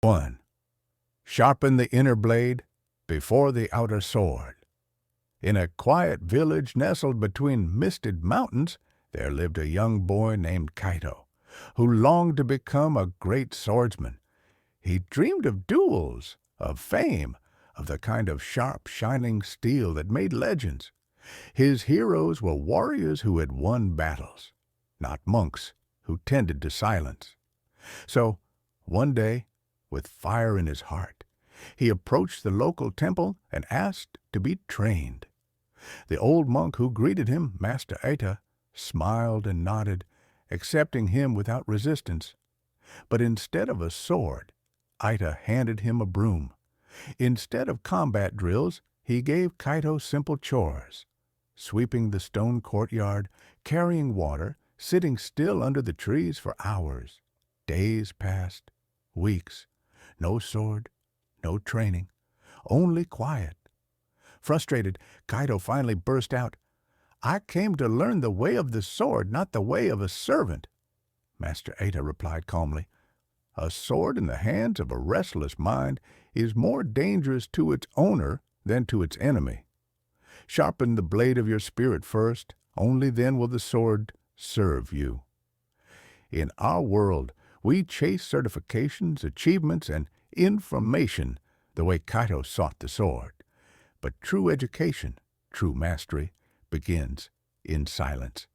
1. Sharpen the inner blade before the outer sword. In a quiet village nestled between misted mountains, there lived a young boy named Kaito, who longed to become a great swordsman. He dreamed of duels, of fame, of the kind of sharp, shining steel that made legends. His heroes were warriors who had won battles, not monks who tended to silence. So, one day, with fire in his heart, he approached the local temple and asked to be trained. The old monk who greeted him, Master Aita, smiled and nodded, accepting him without resistance. But instead of a sword, Aita handed him a broom. Instead of combat drills, he gave Kaito simple chores: sweeping the stone courtyard, carrying water, sitting still under the trees for hours. Days passed, weeks, no sword, no training, only quiet. Frustrated, Kaito finally burst out, "I came to learn the way of the sword, not the way of a servant." Master Aita replied calmly, "A sword in the hands of a restless mind is more dangerous to its owner than to its enemy. Sharpen the blade of your spirit first, only then will the sword serve you." In our world, we chase certifications, achievements, and information the way Kaito sought the sword. But true education, true mastery, begins in silence,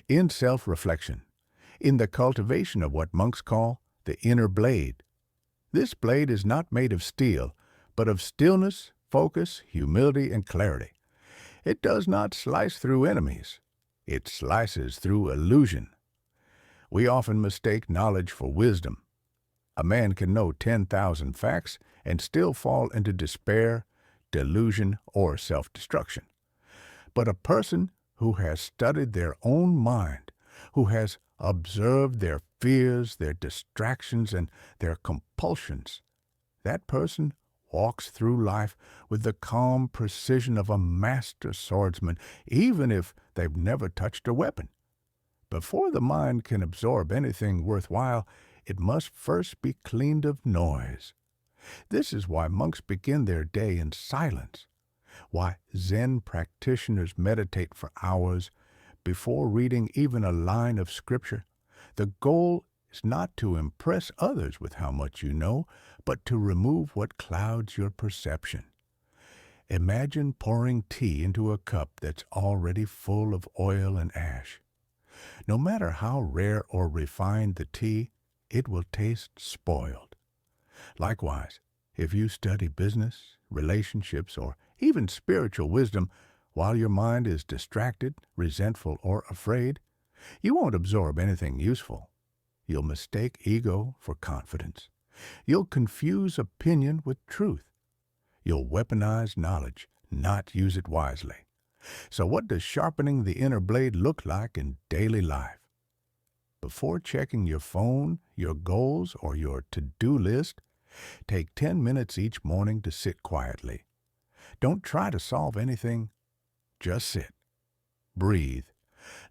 in self-reflection, in the cultivation of what monks call the inner blade. This blade is not made of steel, but of stillness, focus, humility, and clarity. It does not slice through enemies. It slices through illusion. We often mistake knowledge for wisdom. A man can know 10,000 facts and still fall into despair, delusion, or self-destruction. But a person who has studied their own mind, who has observed their fears, their distractions, and their compulsions, that person walks through life with the calm precision of a master swordsman, even if they've never touched a weapon. Before the mind can absorb anything worthwhile, it must first be cleaned of noise. This is why monks begin their day in silence, why Zen practitioners meditate for hours before reading even a line of scripture. The goal is not to impress others with how much you know, but to remove what clouds your perception. Imagine pouring tea into a cup that's already full of oil and ash. No matter how rare or refined the tea, it will taste spoiled. Likewise, if you study business, relationships, or even spiritual wisdom while your mind is distracted, resentful, or afraid, you won't absorb anything useful. You'll mistake ego for confidence. You'll confuse opinion with truth. You'll weaponize knowledge, not use it wisely. So what does sharpening the inner blade look like in daily life? Before checking your phone, your goals, or your to-do list, take 10 minutes each morning to sit quietly. Don't try to solve anything. Just sit. Breathe.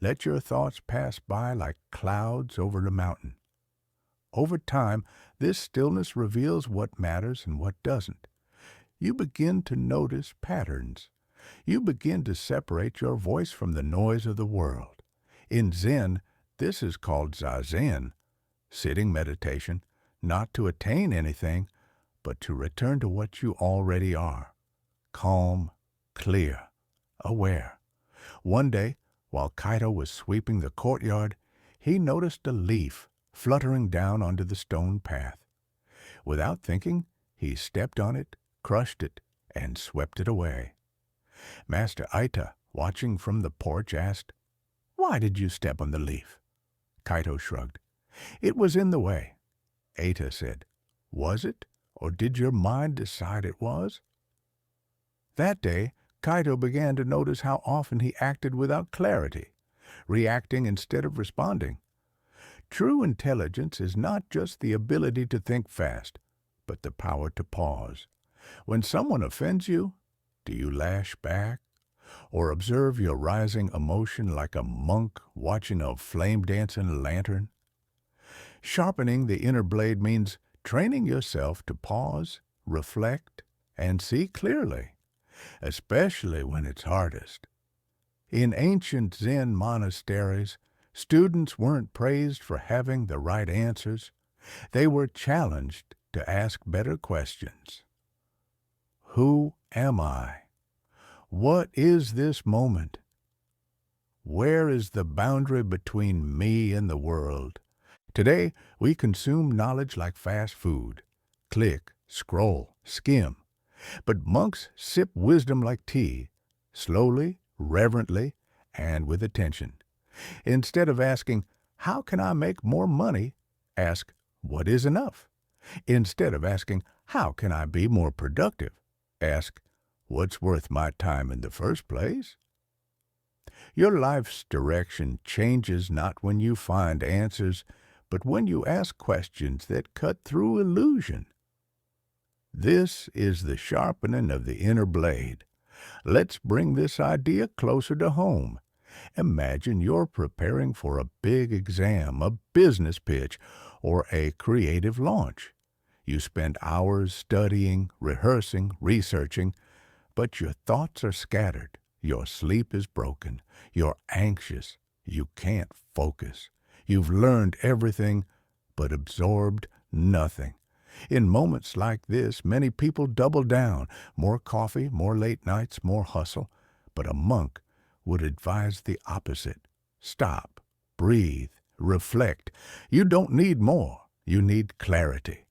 Let your thoughts pass by like clouds over the mountain. Over time, this stillness reveals what matters and what doesn't. You begin to notice patterns. You begin to separate your voice from the noise of the world. In Zen, this is called zazen, sitting meditation, not to attain anything, but to return to what you already are: calm, clear, aware. One day, while Kaito was sweeping the courtyard, he noticed a leaf fluttering down onto the stone path. Without thinking, he stepped on it, crushed it, and swept it away. Master Aita, watching from the porch, asked, "Why did you step on the leaf?" Kaito shrugged. "It was in the way." Aita said, "Was it, or did your mind decide it was?" That day, Kaito began to notice how often he acted without clarity, reacting instead of responding. True intelligence is not just the ability to think fast, but the power to pause. When someone offends you, do you lash back, or observe your rising emotion like a monk watching a flame dance in a lantern? Sharpening the inner blade means training yourself to pause, reflect, and see clearly, especially when it's hardest. In ancient Zen monasteries, students weren't praised for having the right answers. They were challenged to ask better questions. Who am I? What is this moment? Where is the boundary between me and the world? Today, we consume knowledge like fast food. Click, scroll, skim. But monks sip wisdom like tea, slowly, reverently, and with attention. Instead of asking, how can I make more money? Ask, what is enough? Instead of asking, how can I be more productive? Ask, what's worth my time in the first place? Your life's direction changes not when you find answers, but when you ask questions that cut through illusion. This is the sharpening of the inner blade. Let's bring this idea closer to home. Imagine you're preparing for a big exam, a business pitch, or a creative launch. You spend hours studying, rehearsing, researching, but your thoughts are scattered. Your sleep is broken. You're anxious. You can't focus. You've learned everything, but absorbed nothing. In moments like this, many people double down. More coffee, more late nights, more hustle. But a monk would advise the opposite. Stop, breathe, reflect. You don't need more. You need clarity.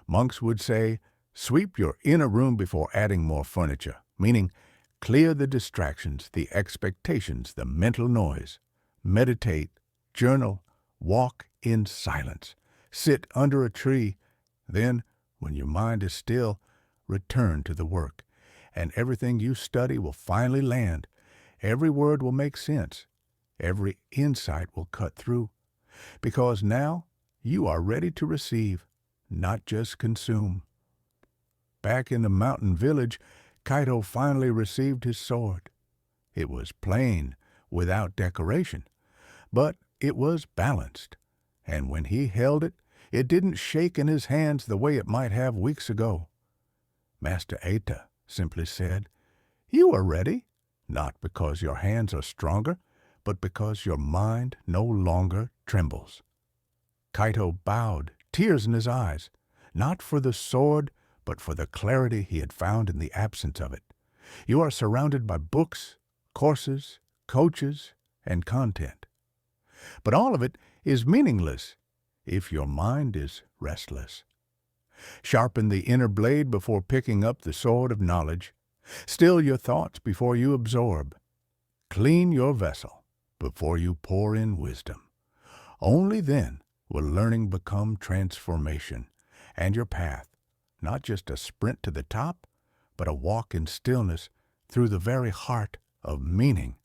Monks would say, sweep your inner room before adding more furniture, meaning clear the distractions, the expectations, the mental noise. Meditate, journal, walk in silence. Sit under a tree. Then, when your mind is still, return to the work, and everything you study will finally land. Every word will make sense. Every insight will cut through. Because now you are ready to receive, not just consume. Back in the mountain village, Kaito finally received his sword. It was plain, without decoration, but it was balanced, and when he held it, it didn't shake in his hands the way it might have weeks ago. Master Eta simply said, "You are ready, not because your hands are stronger, but because your mind no longer trembles." Kaito bowed, tears in his eyes, not for the sword, but for the clarity he had found in the absence of it. You are surrounded by books, courses, coaches, and content. But all of it is meaningless if your mind is restless. Sharpen the inner blade before picking up the sword of knowledge. Still your thoughts before you absorb. Clean your vessel before you pour in wisdom. Only then will learning become transformation, and your path, not just a sprint to the top, but a walk in stillness through the very heart of meaning.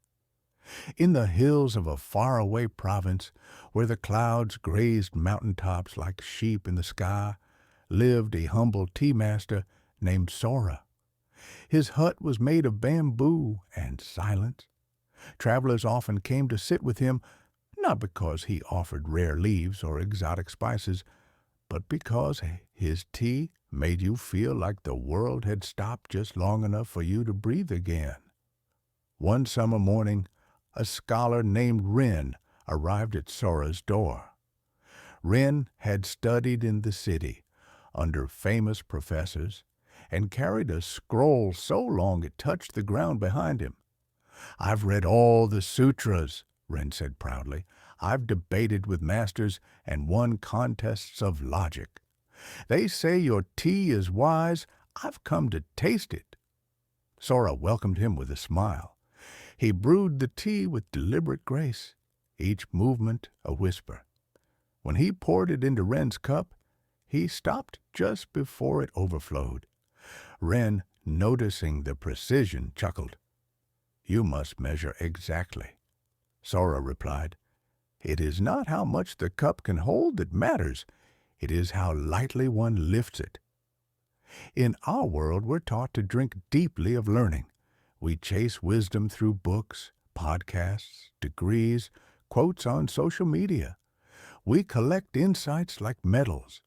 In the hills of a faraway province, where the clouds grazed mountaintops like sheep in the sky, lived a humble tea-master named Sora. His hut was made of bamboo and silence. Travelers often came to sit with him, not because he offered rare leaves or exotic spices, but because his tea made you feel like the world had stopped just long enough for you to breathe again. One summer morning, a scholar named Ren arrived at Sora's door. Ren had studied in the city, under famous professors, and carried a scroll so long it touched the ground behind him. "I've read all the sutras," Ren said proudly. "I've debated with masters and won contests of logic. They say your tea is wise. I've come to taste it." Sora welcomed him with a smile. He brewed the tea with deliberate grace, each movement a whisper. When he poured it into Ren's cup, he stopped just before it overflowed. Ren, noticing the precision, chuckled. "You must measure exactly." Sora replied, "It is not how much the cup can hold that matters. It is how lightly one lifts it." In our world, we're taught to drink deeply of learning. We chase wisdom through books, podcasts, degrees, quotes on social media. We collect insights like medals,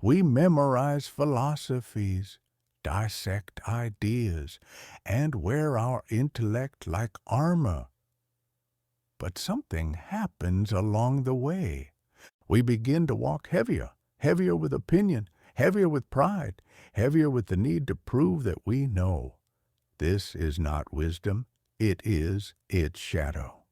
We memorize philosophies, dissect ideas, and wear our intellect like armor. But something happens along the way. We begin to walk heavier, heavier with opinion, heavier with pride, heavier with the need to prove that we know. This is not wisdom, it is its shadow.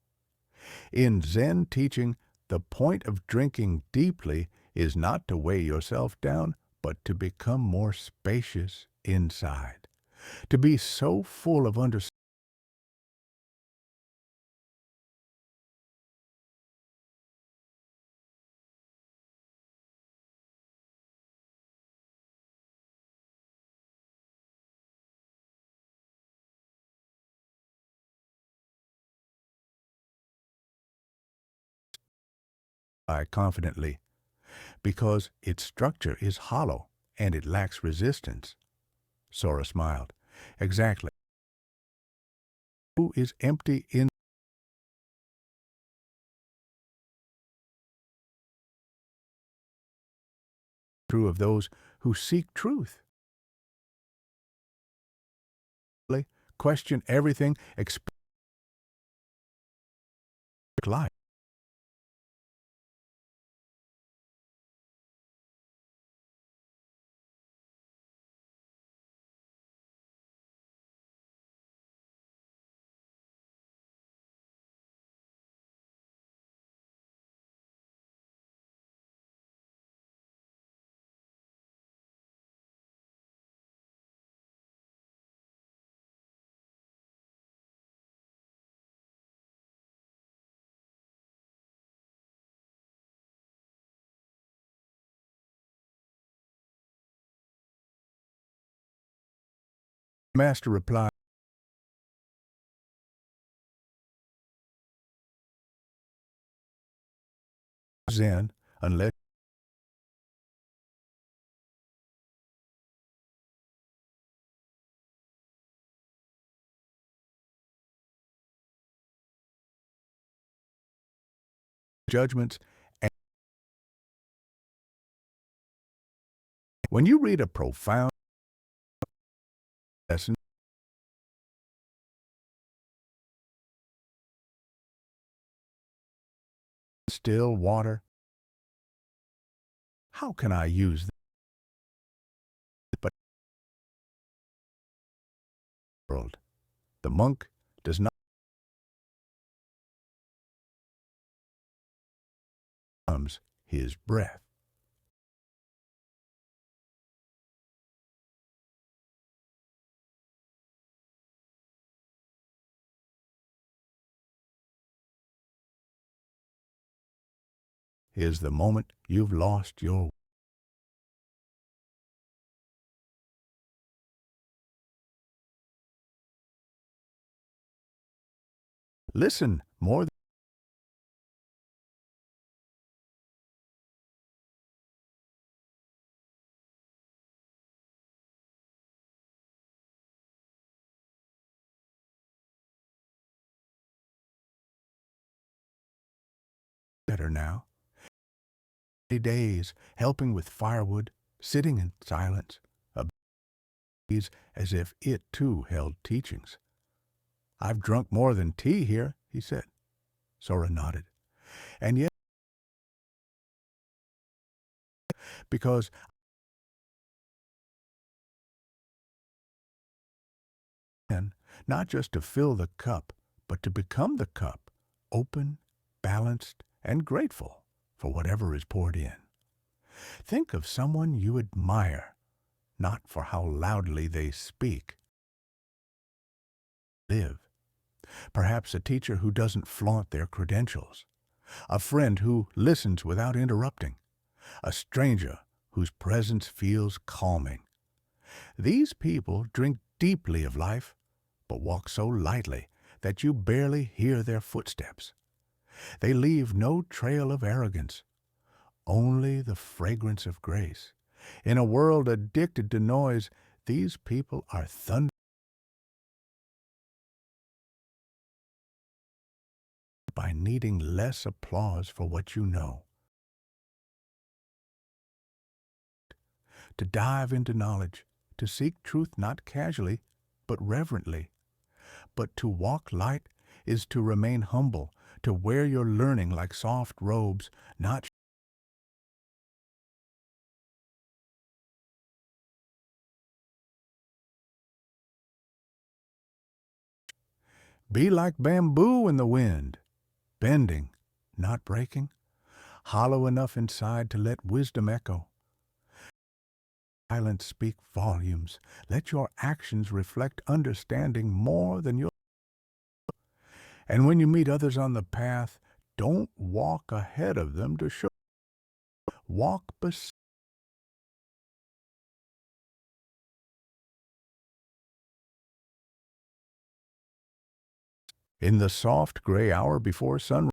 In Zen teaching, the point of drinking deeply is not to weigh yourself down, but to become more spacious inside, to be so full of understanding confidently, because its structure is hollow and it lacks resistance. Sora smiled. Exactly. Who is empty in true of those who seek truth? Question everything, expect life. Master replied, Zen, unless judgments. And when you read a profound lesson, still water, how can I use this? But world, the monk does not comes his breath. Is the moment you've lost your listen more better now. Days helping with firewood, sitting in silence, as if it too held teachings. I've drunk more than tea here, he said. Sora nodded. And yet, because then, not just to fill the cup, but to become the cup, open, balanced, and grateful for whatever is poured in. Think of someone you admire, not for how loudly they speak, live. Perhaps a teacher who doesn't flaunt their credentials, a friend who listens without interrupting, a stranger whose presence feels calming. These people drink deeply of life, but walk so lightly that you barely hear their footsteps. They leave no trail of arrogance, only the fragrance of grace. In a world addicted to noise, these people are thunder by needing less applause for what you know. to dive into knowledge, to seek truth not casually, but reverently. But to walk light is to remain humble, to wear your learning like soft robes, not be like bamboo in the wind, bending, not breaking, hollow enough inside to let wisdom echo. Silence speak volumes. Let your actions reflect understanding more than your. And when you meet others on the path, don't walk ahead of them to show. Walk beside. In the soft gray hour before sunrise,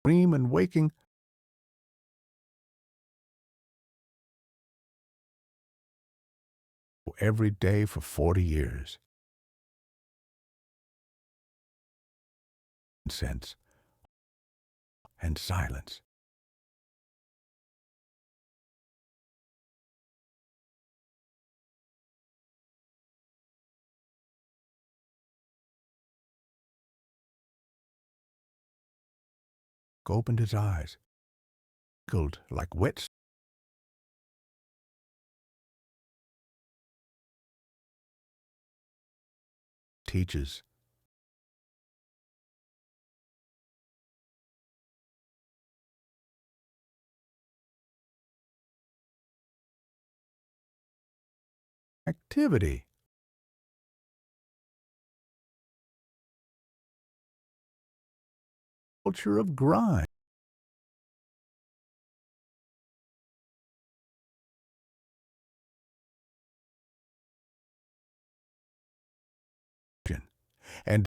dream and waking every day for 40 years. Sense and silence. Opened his eyes, tinkled like wet teaches. Activity. Culture of grind. And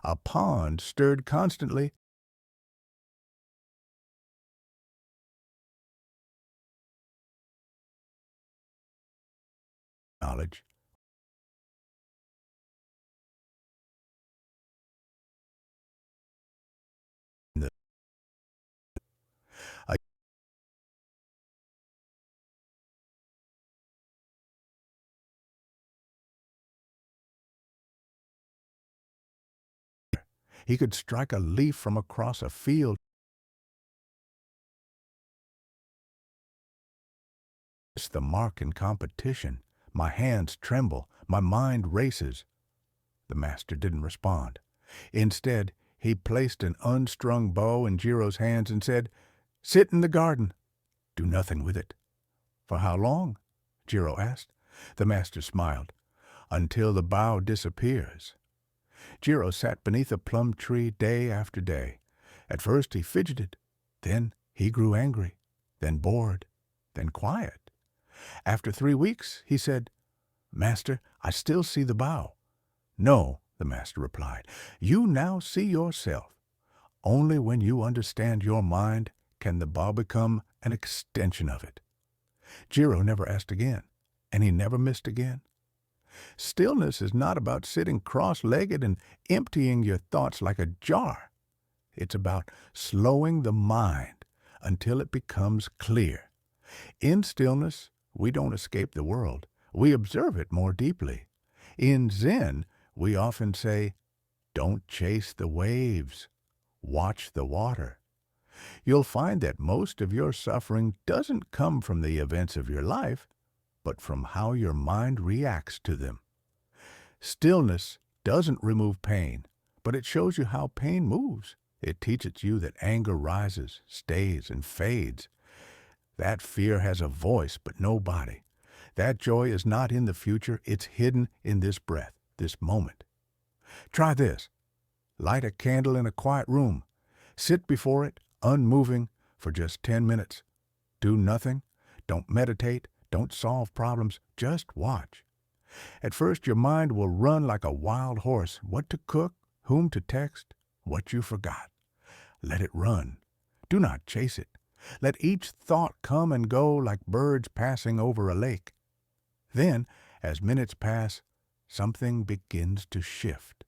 a pond stirred constantly. Knowledge. The, uh, he could strike a leaf from across a field. It's the mark in competition. My hands tremble. My mind races. The master didn't respond. Instead, he placed an unstrung bow in Jiro's hands and said, "Sit in the garden. Do nothing with it." "For how long?" Jiro asked. The master smiled. "Until the bow disappears." Jiro sat beneath a plum tree day after day. At first he fidgeted. Then he grew angry. Then bored. Then quiet. After 3 weeks, he said, "Master, I still see the bow." "No," the master replied. "You now see yourself. Only when you understand your mind can the bow become an extension of it." Jiro never asked again, and he never missed again. Stillness is not about sitting cross-legged and emptying your thoughts like a jar. It's about slowing the mind until it becomes clear. In stillness, we don't escape the world. We observe it more deeply. In Zen, we often say, "Don't chase the waves. Watch the water." You'll find that most of your suffering doesn't come from the events of your life, but from how your mind reacts to them. Stillness doesn't remove pain, but it shows you how pain moves. It teaches you that anger rises, stays, and fades. That fear has a voice but no body. That joy is not in the future, it's hidden in this breath, this moment. Try this. Light a candle in a quiet room. Sit before it, unmoving, for just 10 minutes. Do nothing. Don't meditate. Don't solve problems. Just watch. At first, your mind will run like a wild horse. What to cook, whom to text, what you forgot. Let it run. Do not chase it. Let each thought come and go like birds passing over a lake. Then, as minutes pass, something begins to shift.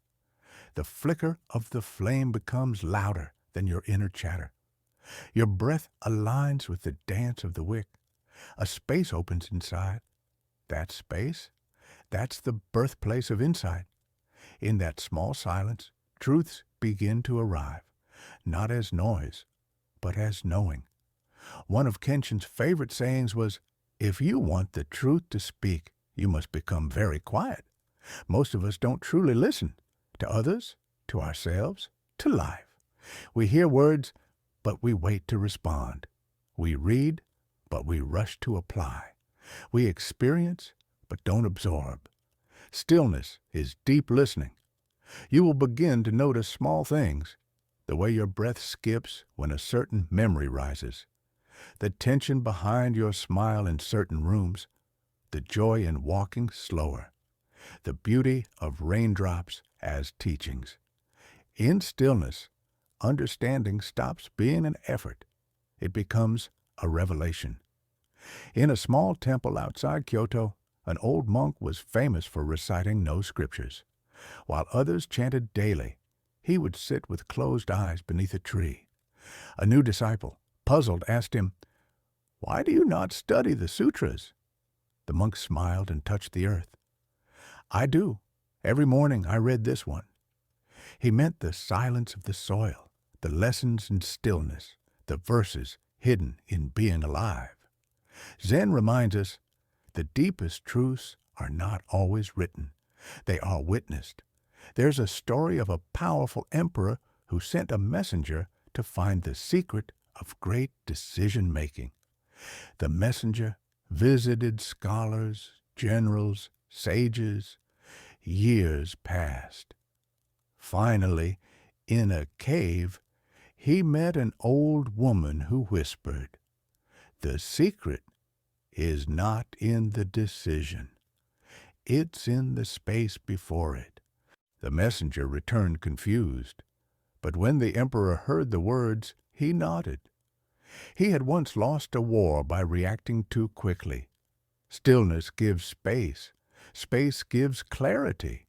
The flicker of the flame becomes louder than your inner chatter. Your breath aligns with the dance of the wick. A space opens inside. That space, that's the birthplace of insight. In that small silence, truths begin to arrive, not as noise, but as knowing. One of Kenshin's favorite sayings was, "If you want the truth to speak, you must become very quiet." Most of us don't truly listen to others, to ourselves, to life. We hear words, but we wait to respond. We read, but we rush to apply. We experience, but don't absorb. Stillness is deep listening. You will begin to notice small things, the way your breath skips when a certain memory rises, the tension behind your smile in certain rooms, the joy in walking slower, the beauty of raindrops as teachings. In stillness, understanding stops being an effort. It becomes a revelation. In a small temple outside Kyoto, an old monk was famous for reciting no scriptures. While others chanted daily, he would sit with closed eyes beneath a tree. A new disciple, puzzled, asked him, "Why do you not study the sutras?" The monk smiled and touched the earth. "I do. Every morning I read this one." He meant the silence of the soil, the lessons in stillness, the verses hidden in being alive. Zen reminds us the deepest truths are not always written. They are witnessed. There's a story of a powerful emperor who sent a messenger to find the secret of great decision-making. The messenger visited scholars, generals, sages. Years passed. Finally, in a cave, he met an old woman who whispered, "The secret is not in the decision. It's in the space before it." The messenger returned confused, but when the emperor heard the words, he nodded. He had once lost a war by reacting too quickly. Stillness gives space. Space gives clarity.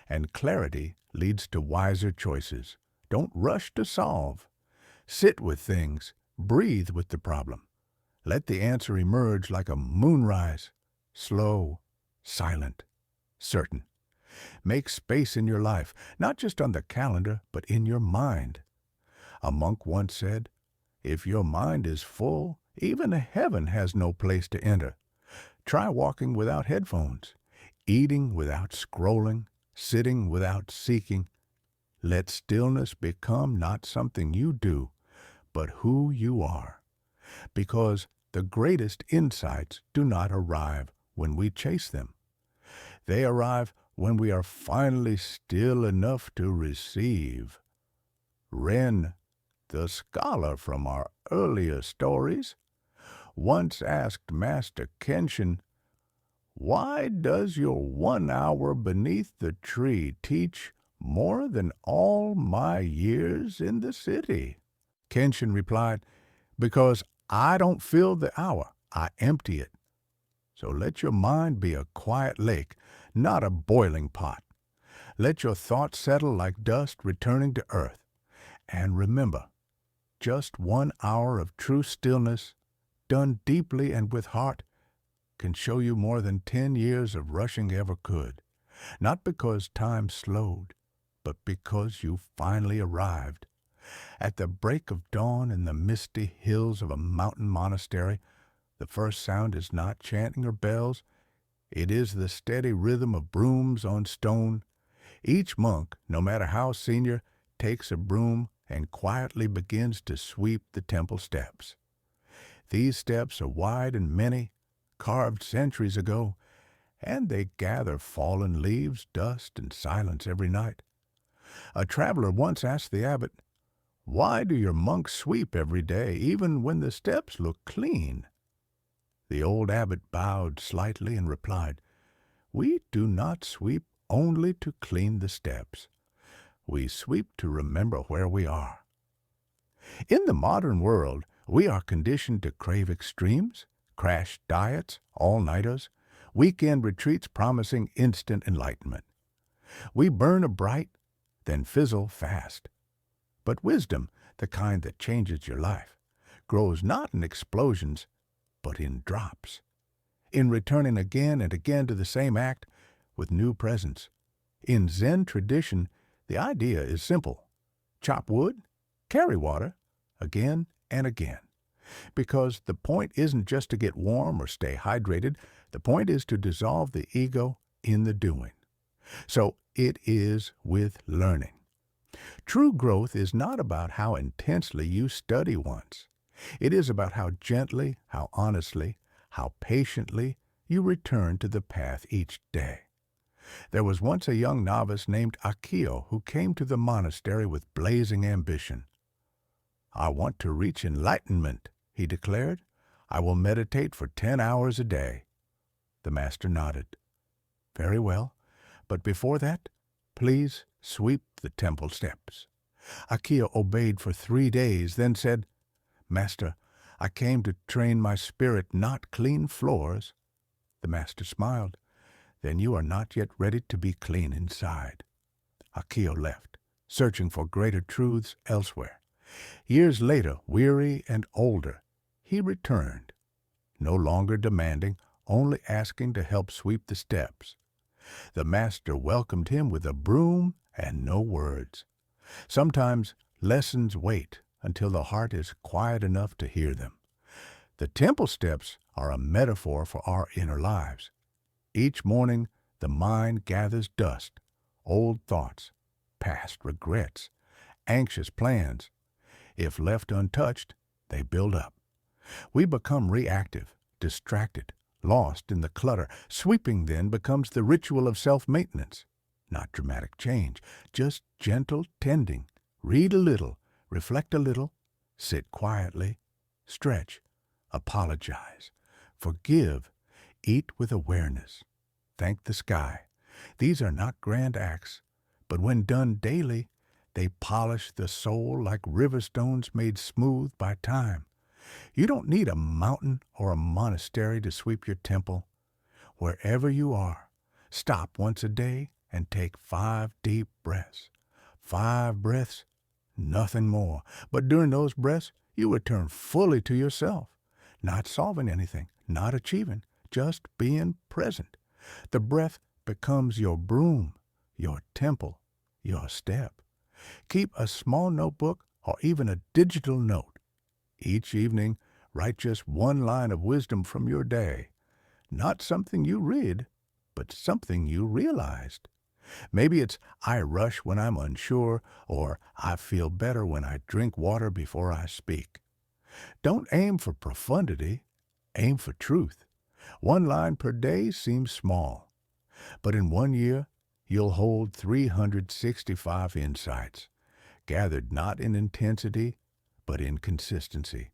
And clarity leads to wiser choices. Don't rush to solve. Sit with things. Breathe with the problem. Let the answer emerge like a moonrise. Slow, silent, certain. Make space in your life, not just on the calendar, but in your mind. A monk once said, "If your mind is full, even heaven has no place to enter." Try walking without headphones, eating without scrolling, sitting without seeking. Let stillness become not something you do, but who you are. Because the greatest insights do not arrive when we chase them. They arrive when we are finally still enough to receive. Ren, the scholar from our earlier stories, once asked Master Kenshin, "Why does your 1 hour beneath the tree teach more than all my years in the city?" Kenshin replied, "Because I don't fill the hour, I empty it. So let your mind be a quiet lake, not a boiling pot. Let your thoughts settle like dust returning to earth. And remember, just 1 hour of true stillness, done deeply and with heart, can show you more than 10 years of rushing ever could. Not because time slowed, but because you finally arrived. At the break of dawn in the misty hills of a mountain monastery, the first sound is not chanting or bells. It is the steady rhythm of brooms on stone. Each monk, no matter how senior, takes a broom and quietly begins to sweep the temple steps. These steps are wide and many, carved centuries ago, and they gather fallen leaves, dust, and silence every night. A traveler once asked the abbot, "Why do your monks sweep every day, even when the steps look clean?" The old abbot bowed slightly and replied, "We do not sweep only to clean the steps. We sweep to remember where we are." In the modern world, we are conditioned to crave extremes, crash diets, all-nighters, weekend retreats promising instant enlightenment. We burn a bright, then fizzle fast. But wisdom, the kind that changes your life, grows not in explosions, but in drops, in returning again and again to the same act with new presence. In Zen tradition, the idea is simple. Chop wood, carry water, again and again. Because the point isn't just to get warm or stay hydrated, the point is to dissolve the ego in the doing. So it is with learning. True growth is not about how intensely you study once. It is about how gently, how honestly, how patiently you return to the path each day. There was once a young novice named Akio who came to the monastery with blazing ambition. "I want to reach enlightenment," he declared. "I will meditate for 10 hours a day." The master nodded. "Very well, but before that, please sweep the temple steps." Akio obeyed for 3 days, then said, "Master, I came to train my spirit, not clean floors." The master smiled. "Then you are not yet ready to be clean inside." Akio left, searching for greater truths elsewhere. Years later, weary and older, he returned, no longer demanding, only asking to help sweep the steps. The master welcomed him with a broom and no words. Sometimes lessons wait until the heart is quiet enough to hear them. The temple steps are a metaphor for our inner lives. Each morning, the mind gathers dust, old thoughts, past regrets, anxious plans. If left untouched, they build up. We become reactive, distracted, lost in the clutter. Sweeping then becomes the ritual of self-maintenance. Not dramatic change, just gentle tending. Read a little, reflect a little, sit quietly, stretch, apologize, forgive, eat with awareness, thank the sky. These are not grand acts, but when done daily, they polish the soul like river stones made smooth by time. You don't need a mountain or a monastery to sweep your temple. Wherever you are, stop once a day and take 5 deep breaths. 5 breaths, nothing more. But during those breaths, you return fully to yourself, not solving anything, not achieving, just being present. The breath becomes your broom, your temple, your step. Keep a small notebook or even a digital note. Each evening, write just 1 line of wisdom from your day. Not something you read, but something you realized. Maybe it's, "I rush when I'm unsure," or "I feel better when I drink water before I speak." Don't aim for profundity, aim for truth. 1 line per day seems small, but in 1 year, you'll hold 365 insights, gathered not in intensity, but in consistency.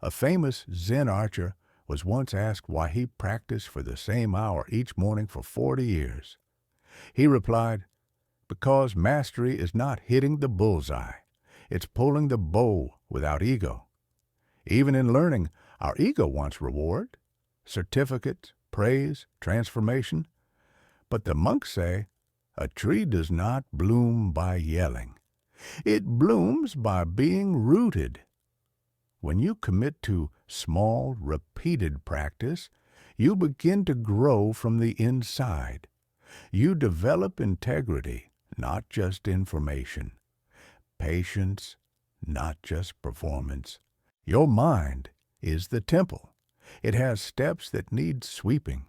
A famous Zen archer was once asked why he practiced for the same hour each morning for 40 years. He replied, "Because mastery is not hitting the bullseye. It's pulling the bow without ego." Even in learning, our ego wants reward, certificates, praise, transformation. But the monks say, a tree does not bloom by yelling. It blooms by being rooted. When you commit to small, repeated practice, you begin to grow from the inside. You develop integrity, not just information. Patience, not just performance. Your mind is the temple. It has steps that need sweeping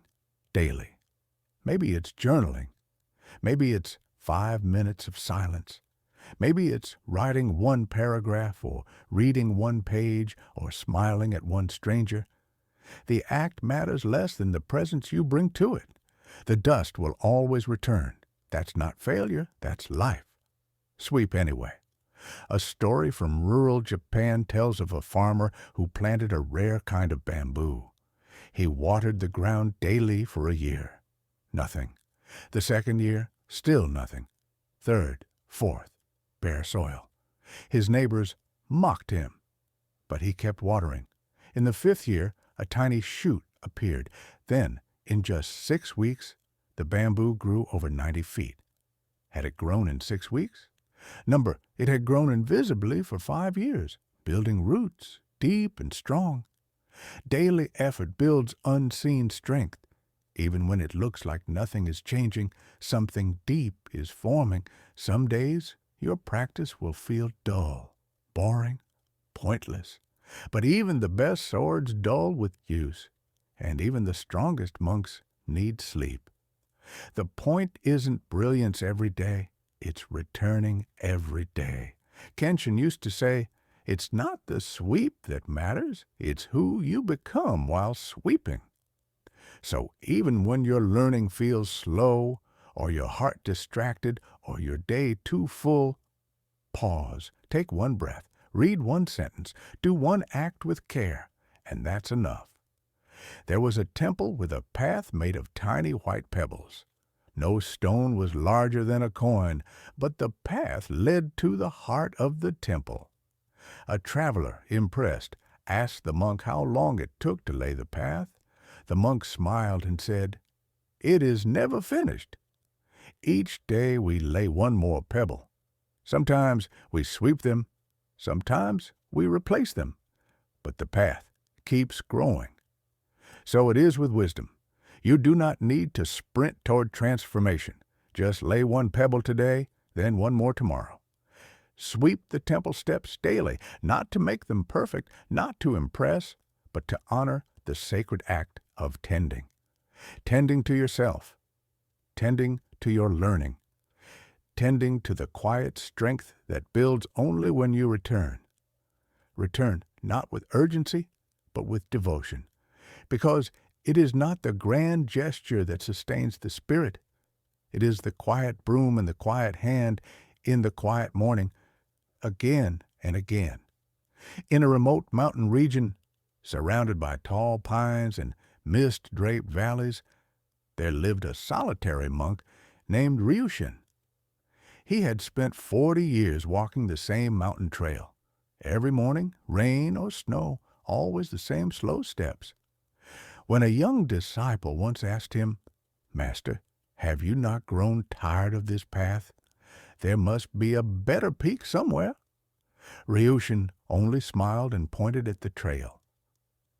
daily. Maybe it's journaling. Maybe it's 5 minutes of silence. Maybe it's writing 1 paragraph or reading 1 page or smiling at 1 stranger. The act matters less than the presence you bring to it. The dust will always return. That's not failure, that's life. Sweep anyway. A story from rural Japan tells of a farmer who planted a rare kind of bamboo. He watered the ground daily for a year. Nothing. The second year, still nothing. Third, fourth, bare soil. His neighbors mocked him, but he kept watering. In the 5th year, a tiny shoot appeared. Then, in just 6 weeks, the bamboo grew over 90 feet. Had it grown in 6 weeks? Number, it had grown invisibly for 5 years, building roots deep and strong. Daily effort builds unseen strength. Even when it looks like nothing is changing, something deep is forming. Some days your practice will feel dull, boring, pointless. But even the best swords dull with use, and even the strongest monks need sleep. The point isn't brilliance every day, it's returning every day. Kenshin used to say, it's not the sweep that matters, it's who you become while sweeping. So even when your learning feels slow, or your heart distracted, or your day too full, pause, take one breath, read one sentence, do one act with care, and that's enough. There was a temple with a path made of tiny white pebbles. No stone was larger than a coin, but the path led to the heart of the temple. A traveler, impressed, asked the monk how long it took to lay the path. The monk smiled and said, "It is never finished. Each day we lay one more pebble. Sometimes we sweep them, sometimes we replace them, but the path keeps growing." So it is with wisdom. You do not need to sprint toward transformation. Just lay one pebble today, then one more tomorrow. Sweep the temple steps daily, not to make them perfect, not to impress, but to honor the sacred act of tending. Tending to yourself, tending to your learning, tending to the quiet strength that builds only when you return. Return not with urgency, but with devotion, because it is not the grand gesture that sustains the spirit. It is the quiet broom and the quiet hand in the quiet morning, again and again. In a remote mountain region, surrounded by tall pines and mist-draped valleys, there lived a solitary monk named Ryushin. He had spent 40 years walking the same mountain trail. Every morning, rain or snow, always the same slow steps. When a young disciple once asked him, "Master, have you not grown tired of this path? There must be a better peak somewhere." Ryushin only smiled and pointed at the trail.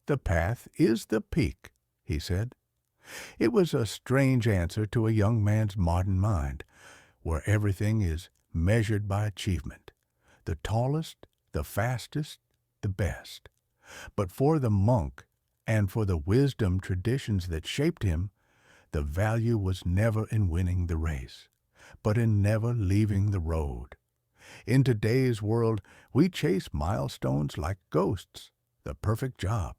"The path is the peak," he said. It was a strange answer to a young man's modern mind, where everything is measured by achievement, the tallest, the fastest, the best. But for the monk, and for the wisdom traditions that shaped him, the value was never in winning the race, but in never leaving the road. In today's world, we chase milestones like ghosts, the perfect job,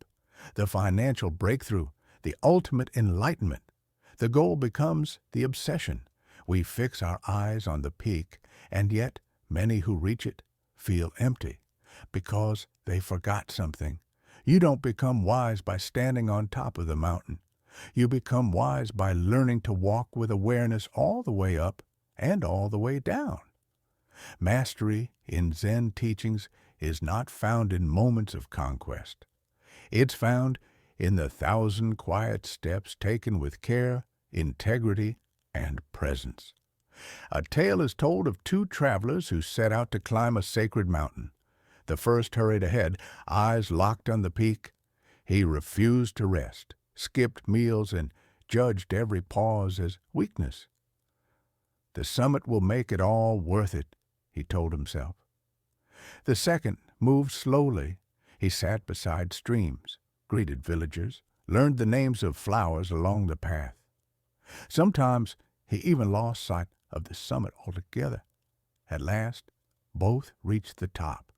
the financial breakthrough, the ultimate enlightenment. The goal becomes the obsession. We fix our eyes on the peak, and yet many who reach it feel empty because they forgot something. You don't become wise by standing on top of the mountain. You become wise by learning to walk with awareness all the way up and all the way down. Mastery in Zen teachings is not found in moments of conquest. It's found in the 1,000 quiet steps taken with care, integrity, and presence. A tale is told of two travelers who set out to climb a sacred mountain. The first hurried ahead, eyes locked on the peak. He refused to rest, skipped meals, and judged every pause as weakness. "The summit will make it all worth it," he told himself. The second moved slowly. He sat beside streams, greeted villagers, learned the names of flowers along the path. Sometimes he even lost sight of the summit altogether. At last, both reached the top.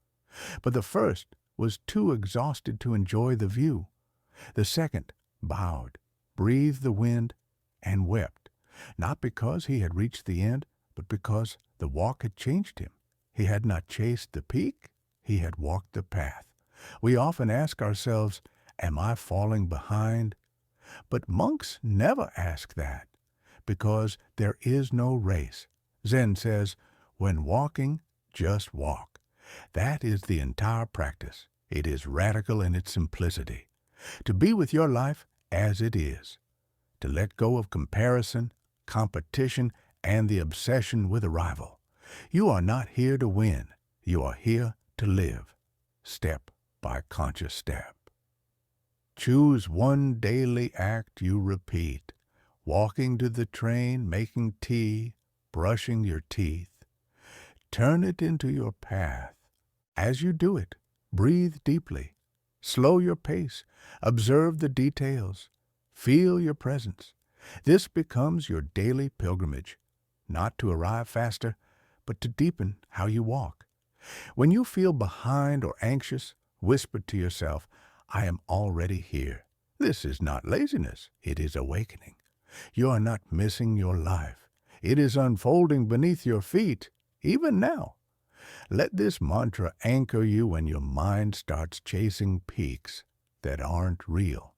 But the first was too exhausted to enjoy the view. The second bowed, breathed the wind, and wept, not because he had reached the end, but because the walk had changed him. He had not chased the peak, he had walked the path. We often ask ourselves, "Am I falling behind?" But monks never ask that, because there is no race. Zen says, when walking, just walk. That is the entire practice. It is radical in its simplicity. To be with your life as it is. To let go of comparison, competition, and the obsession with arrival. You are not here to win. You are here to live, step by conscious step. Choose one daily act you repeat. Walking to the train, making tea, brushing your teeth. Turn it into your path. As you do it, breathe deeply. Slow your pace. Observe the details. Feel your presence. This becomes your daily pilgrimage, not to arrive faster, but to deepen how you walk. When you feel behind or anxious, whisper to yourself, I am already here. This is not laziness, it is awakening. You are not missing your life. It is unfolding beneath your feet, even now. Let this mantra anchor you when your mind starts chasing peaks that aren't real.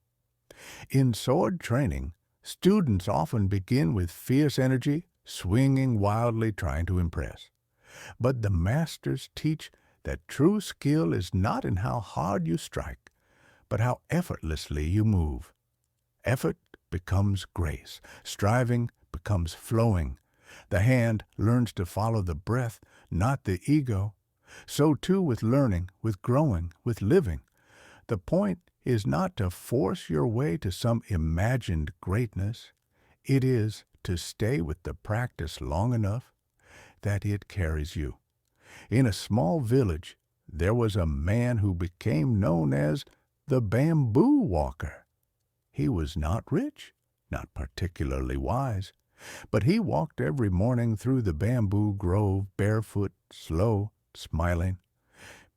In sword training, students often begin with fierce energy, swinging wildly trying to impress. But the masters teach that true skill is not in how hard you strike, but how effortlessly you move. Effort becomes grace. Striving becomes flowing. The hand learns to follow the breath, not the ego. So too with learning, with growing, with living. The point is not to force your way to some imagined greatness. It is to stay with the practice long enough that it carries you. In a small village, there was a man who became known as the bamboo walker. He was not rich, not particularly wise, but he walked every morning through the bamboo grove barefoot, slow, smiling.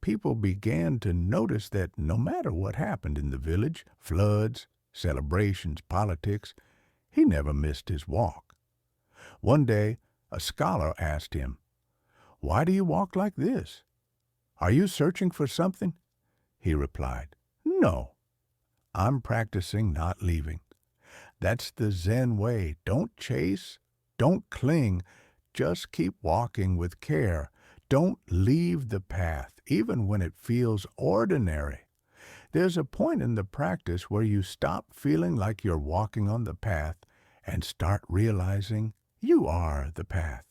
People began to notice that no matter what happened in the village, floods, celebrations, politics, he never missed his walk. One day, a scholar asked him, Why do you walk like this? Are you searching for something? He replied, No, I'm practicing not leaving. That's the Zen way. Don't chase, don't cling, just keep walking with care. Don't leave the path, even when it feels ordinary. There's a point in the practice where you stop feeling like you're walking on the path and start realizing you are the path.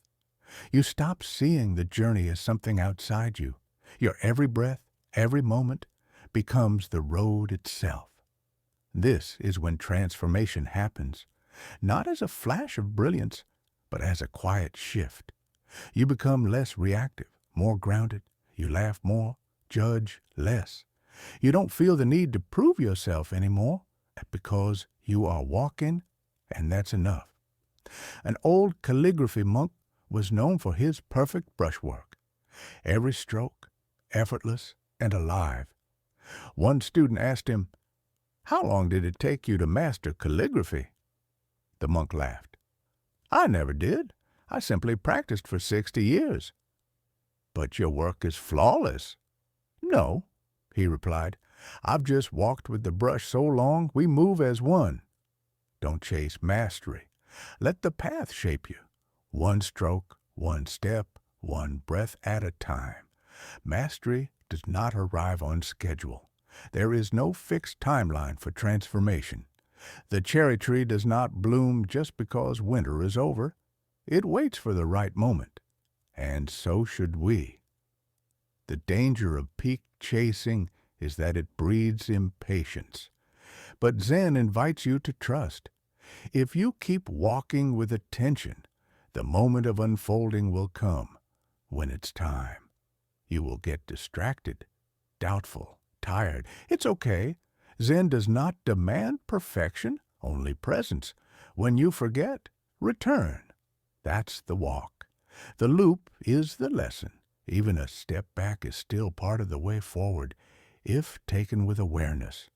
You stop seeing the journey as something outside you. Your every breath, every moment becomes the road itself. This is when transformation happens, not as a flash of brilliance, but as a quiet shift. You become less reactive, more grounded. You laugh more, judge less. You don't feel the need to prove yourself anymore because you are walking, and that's enough. An old calligraphy monk was known for his perfect brushwork. Every stroke, effortless and alive. One student asked him, How long did it take you to master calligraphy? The monk laughed. I never did. I simply practiced for 60 years. But your work is flawless. No, he replied. I've just walked with the brush so long we move as one. Don't chase mastery. Let the path shape you. One stroke, one step, one breath at a time. Mastery does not arrive on schedule. There is no fixed timeline for transformation. The cherry tree does not bloom just because winter is over. It waits for the right moment. And so should we. The danger of peak chasing is that it breeds impatience. But Zen invites you to trust. If you keep walking with attention, the moment of unfolding will come. When it's time, you will get distracted, doubtful, tired. It's okay. Zen does not demand perfection, only presence. When you forget, return. That's the walk. The loop is the lesson. Even a step back is still part of the way forward, if taken with awareness.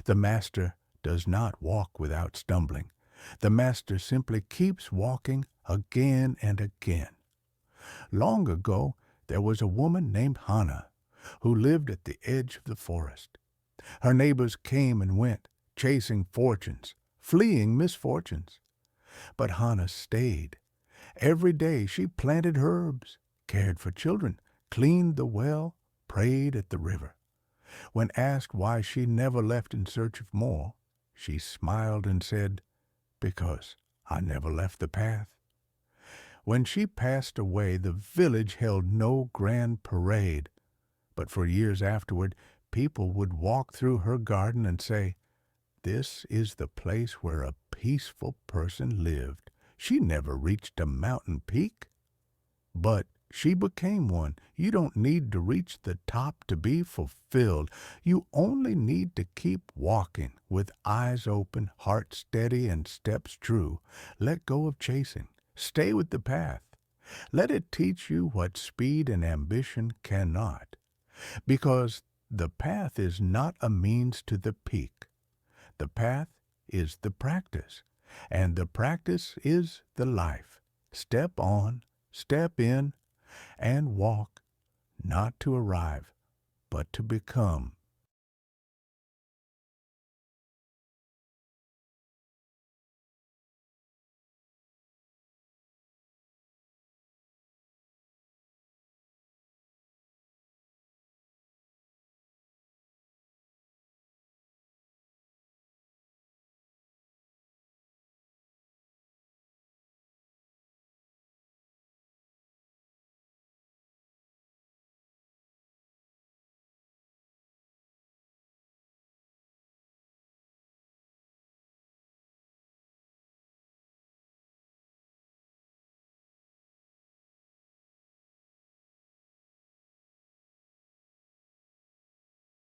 The master does not walk without stumbling. The master simply keeps walking again and again. Long ago, there was a woman named Hannah who lived at the edge of the forest. Her neighbors came and went, chasing fortunes, fleeing misfortunes. But Hannah stayed. Every day she planted herbs, cared for children, cleaned the well, prayed at the river. When asked why she never left in search of more, she smiled and said, Because I never left the path. When she passed away, the village held no grand parade, but for years afterward, people would walk through her garden and say, "This is the place where a peaceful person lived. She never reached a mountain peak, but she became one. You don't need to reach the top to be fulfilled. You only need to keep walking with eyes open, heart steady, and steps true. Let go of chasing. Stay with the path. Let it teach you what speed and ambition cannot. Because the path is not a means to the peak. The path is the practice, and the practice is the life. Step on, step in, and walk, not to arrive, but to become